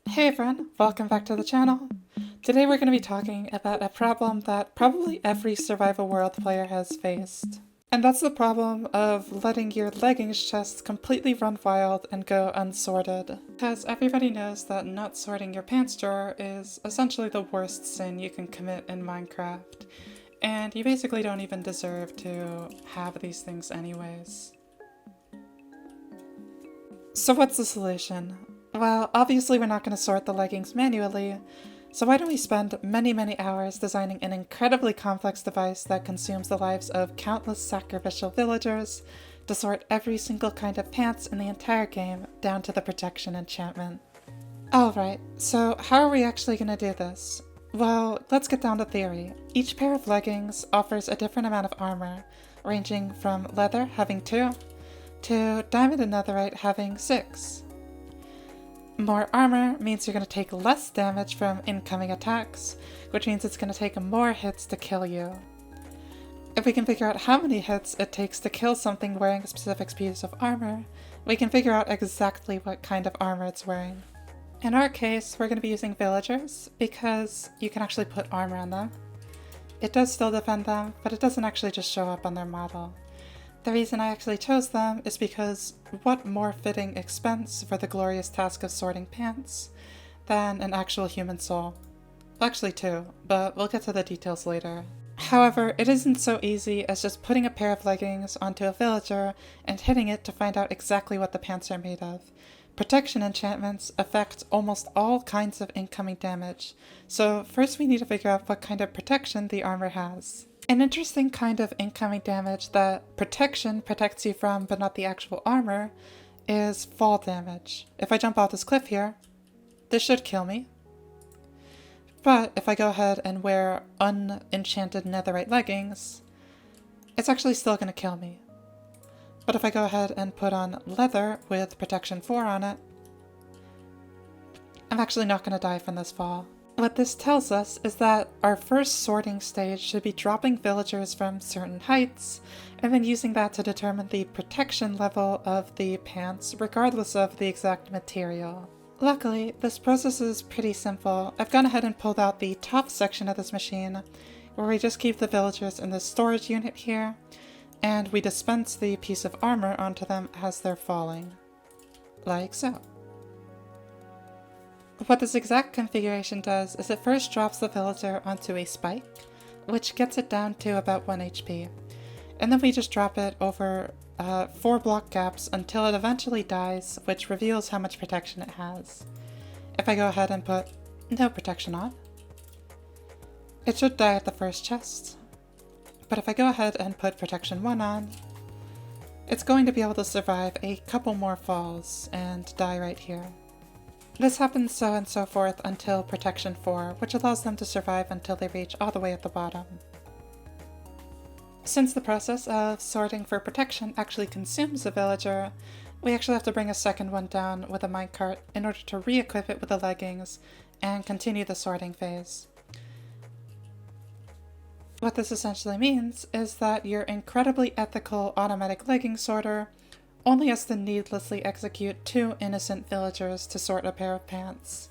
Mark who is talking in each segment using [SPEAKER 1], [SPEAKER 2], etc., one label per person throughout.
[SPEAKER 1] Hey everyone, welcome back to the channel. Today we're going to be talking about a problem that probably every survival world player has faced. And that's the problem of letting your leggings chest completely run wild and go unsorted. Because everybody knows that not sorting your pants drawer is essentially the worst sin you can commit in Minecraft. And you basically don't even deserve to have these things anyways. So what's the solution? Well, obviously we're not going to sort the leggings manually, so why don't we spend many hours designing an incredibly complex device that consumes the lives of countless sacrificial villagers to sort every single kind of pants in the entire game down to the protection enchantment. Alright, so how are we actually going to do this? Well, let's get down to theory. Each pair of leggings offers a different amount of armor, ranging from leather having 2, to diamond and netherite having 6. More armor means you're going to take less damage from incoming attacks, which means it's going to take more hits to kill you. If we can figure out how many hits it takes to kill something wearing a specific piece of armor, we can figure out exactly what kind of armor it's wearing. In our case, we're going to be using villagers because you can actually put armor on them. It does still defend them, but it doesn't actually just show up on their model. The reason I actually chose them is because what more fitting expense for the glorious task of sorting pants than an actual human soul? Well, actually 2, but we'll get to the details later. However, it isn't so easy as just putting a pair of leggings onto a villager and hitting it to find out exactly what the pants are made of. Protection enchantments affect almost all kinds of incoming damage, so first we need to figure out what kind of protection the armor has. An interesting kind of incoming damage that protection protects you from but not the actual armor is fall damage. If I jump off this cliff here, this should kill me. But if I go ahead and wear unenchanted netherite leggings, it's actually still going to kill me. But if I go ahead and put on leather with protection 4 on it, I'm actually not going to die from this fall. What this tells us is that our first sorting stage should be dropping villagers from certain heights, and then using that to determine the protection level of the pants, regardless of the exact material. Luckily, this process is pretty simple. I've gone ahead and pulled out the top section of this machine, where we just keep the villagers in the storage unit here, and we dispense the piece of armor onto them as they're falling. Like so. What this exact configuration does is it first drops the villager onto a spike, which gets it down to about 1 HP. And then we just drop it over 4 block gaps until it eventually dies, which reveals how much protection it has. If I go ahead and put no protection on, it should die at the first chest. But if I go ahead and put protection 1 on, it's going to be able to survive a couple more falls and die right here. This happens so and so forth until protection 4, which allows them to survive until they reach all the way at the bottom. Since the process of sorting for protection actually consumes a villager, we actually have to bring a second one down with a minecart in order to re-equip it with the leggings and continue the sorting phase. What this essentially means is that your incredibly ethical automatic legging sorter only has to needlessly execute 2 innocent villagers to sort a pair of pants.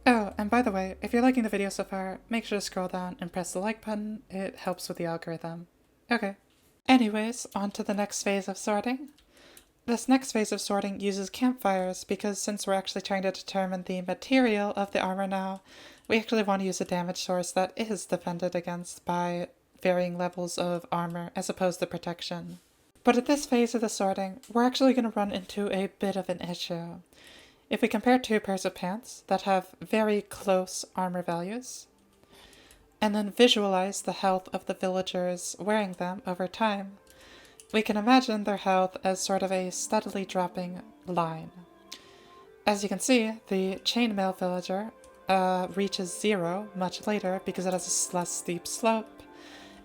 [SPEAKER 1] Oh, and by the way, if you're liking the video so far, make sure to scroll down and press the like button. It helps with the algorithm. Okay. Anyways, on to the next phase of sorting. This next phase of sorting uses campfires because since we're actually trying to determine the material of the armor now, we actually want to use a damage source that is defended against by varying levels of armor as opposed to protection. But at this phase of the sorting, we're actually going to run into a bit of an issue. If we compare 2 pairs of pants that have very close armor values, and then visualize the health of the villagers wearing them over time, we can imagine their health as sort of a steadily dropping line. As you can see, the chainmail villager reaches 0 much later because it has a less steep slope,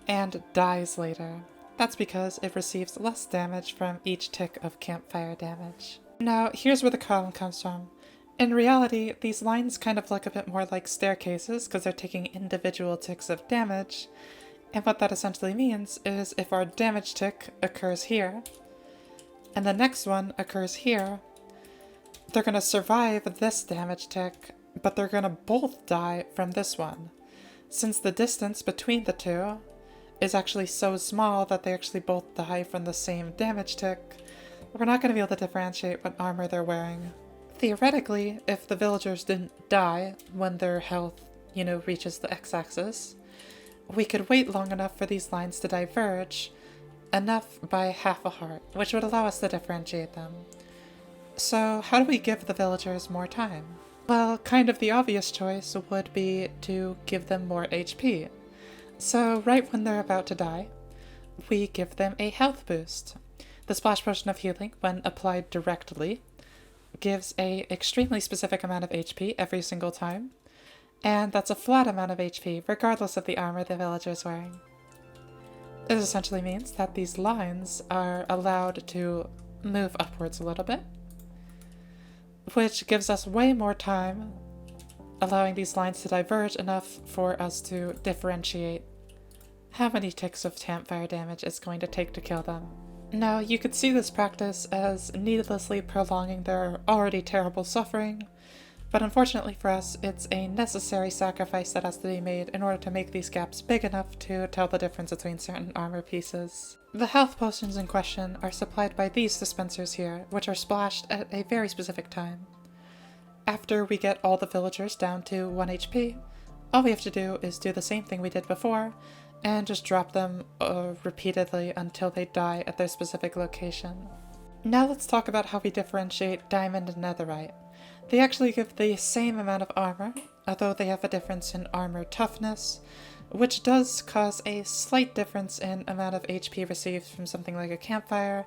[SPEAKER 1] and dies later. That's because it receives less damage from each tick of campfire damage. Now, here's where the problem comes from. In reality, these lines kind of look a bit more like staircases because they're taking individual ticks of damage, and what that essentially means is if our damage tick occurs here, and the next one occurs here, they're going to survive this damage tick but they're gonna both die from this one. Since the distance between the two is actually so small that they actually both die from the same damage tick, we're not gonna be able to differentiate what armor they're wearing. Theoretically, if the villagers didn't die when their health, reaches the x-axis, we could wait long enough for these lines to diverge, enough by half a heart, which would allow us to differentiate them. So how do we give the villagers more time? Well, kind of the obvious choice would be to give them more HP. So right when they're about to die, we give them a health boost. The Splash Potion of Healing, when applied directly, gives a extremely specific amount of HP every single time, and that's a flat amount of HP regardless of the armor the villager's wearing. This essentially means that these lines are allowed to move upwards a little bit, which gives us way more time, allowing these lines to diverge enough for us to differentiate how many ticks of campfire damage it's going to take to kill them. Now, you could see this practice as needlessly prolonging their already terrible suffering, but unfortunately for us, it's a necessary sacrifice that has to be made in order to make these gaps big enough to tell the difference between certain armor pieces. The health potions in question are supplied by these dispensers here, which are splashed at a very specific time. After we get all the villagers down to 1 HP, all we have to do is do the same thing we did before, and just drop them repeatedly until they die at their specific location. Now let's talk about how we differentiate diamond and netherite. They actually give the same amount of armor, although they have a difference in armor toughness, which does cause a slight difference in amount of HP received from something like a campfire,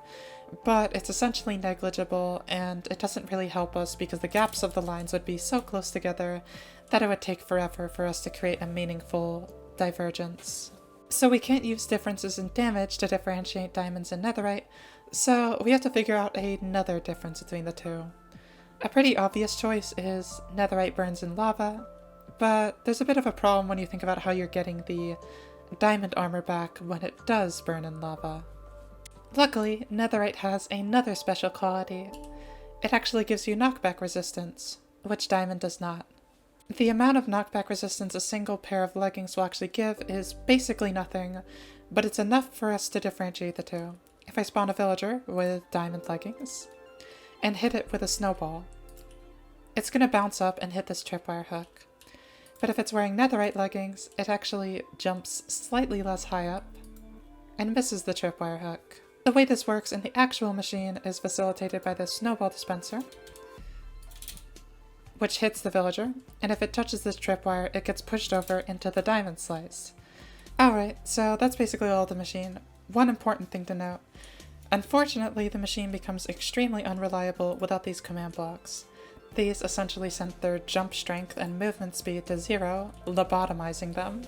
[SPEAKER 1] but it's essentially negligible and it doesn't really help us because the gaps of the lines would be so close together that it would take forever for us to create a meaningful divergence. So we can't use differences in damage to differentiate diamonds and netherite, so we have to figure out another difference between the two. A pretty obvious choice is netherite burns in lava, but there's a bit of a problem when you think about how you're getting the diamond armor back when it does burn in lava. Luckily, netherite has another special quality. It actually gives you knockback resistance, which diamond does not. The amount of knockback resistance a single pair of leggings will actually give is basically nothing, but it's enough for us to differentiate the two. If I spawn a villager with diamond leggings and hit it with a snowball, it's going to bounce up and hit this tripwire hook. But if it's wearing netherite leggings, it actually jumps slightly less high up and misses the tripwire hook. The way this works in the actual machine is facilitated by this snowball dispenser, which hits the villager, and if it touches this tripwire, it gets pushed over into the diamond slice. Alright, so that's basically all of the machine. One important thing to note. Unfortunately, the machine becomes extremely unreliable without these command blocks. These essentially sent their jump strength and movement speed to 0, lobotomizing them,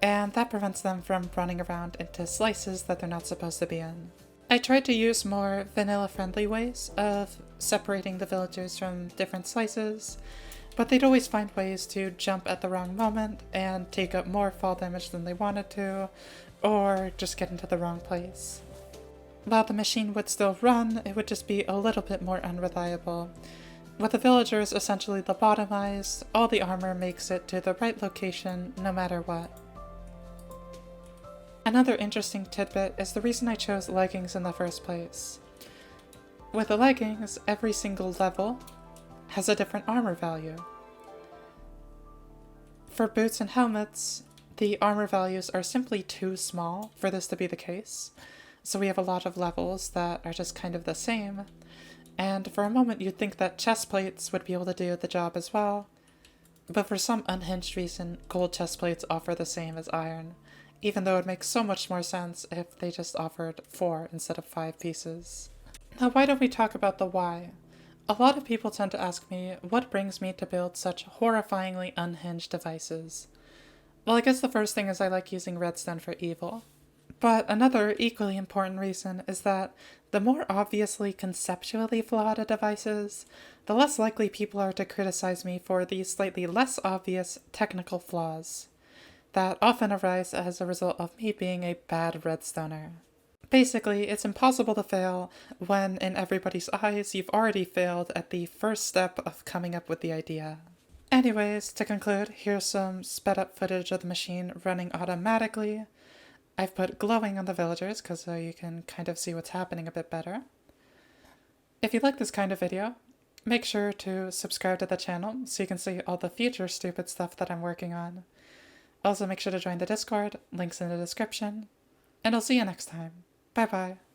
[SPEAKER 1] and that prevents them from running around into slices that they're not supposed to be in. I tried to use more vanilla-friendly ways of separating the villagers from different slices, but they'd always find ways to jump at the wrong moment and take up more fall damage than they wanted to, or just get into the wrong place. While the machine would still run, it would just be a little bit more unreliable. With the villagers essentially lobotomized, all the armor makes it to the right location no matter what. Another interesting tidbit is the reason I chose leggings in the first place. With the leggings, every single level has a different armor value. For boots and helmets, the armor values are simply too small for this to be the case, so we have a lot of levels that are just kind of the same, and for a moment you'd think that chest plates would be able to do the job as well, but for some unhinged reason, gold chest plates offer the same as iron, even though it makes so much more sense if they just offered 4 instead of 5 pieces. Now why don't we talk about the why? A lot of people tend to ask me what brings me to build such horrifyingly unhinged devices. Well, I guess the first thing is I like using redstone for evil. But another equally important reason is that the more obviously conceptually flawed a device is, the less likely people are to criticize me for the slightly less obvious technical flaws that often arise as a result of me being a bad redstoner. Basically, it's impossible to fail when, in everybody's eyes, you've already failed at the first step of coming up with the idea. Anyways, to conclude, here's some sped up footage of the machine running automatically. I've put glowing on the villagers because so you can kind of see what's happening a bit better. If you like this kind of video, make sure to subscribe to the channel so you can see all the future stupid stuff that I'm working on. Also make sure to join the Discord, links in the description, and I'll see you next time. Bye bye.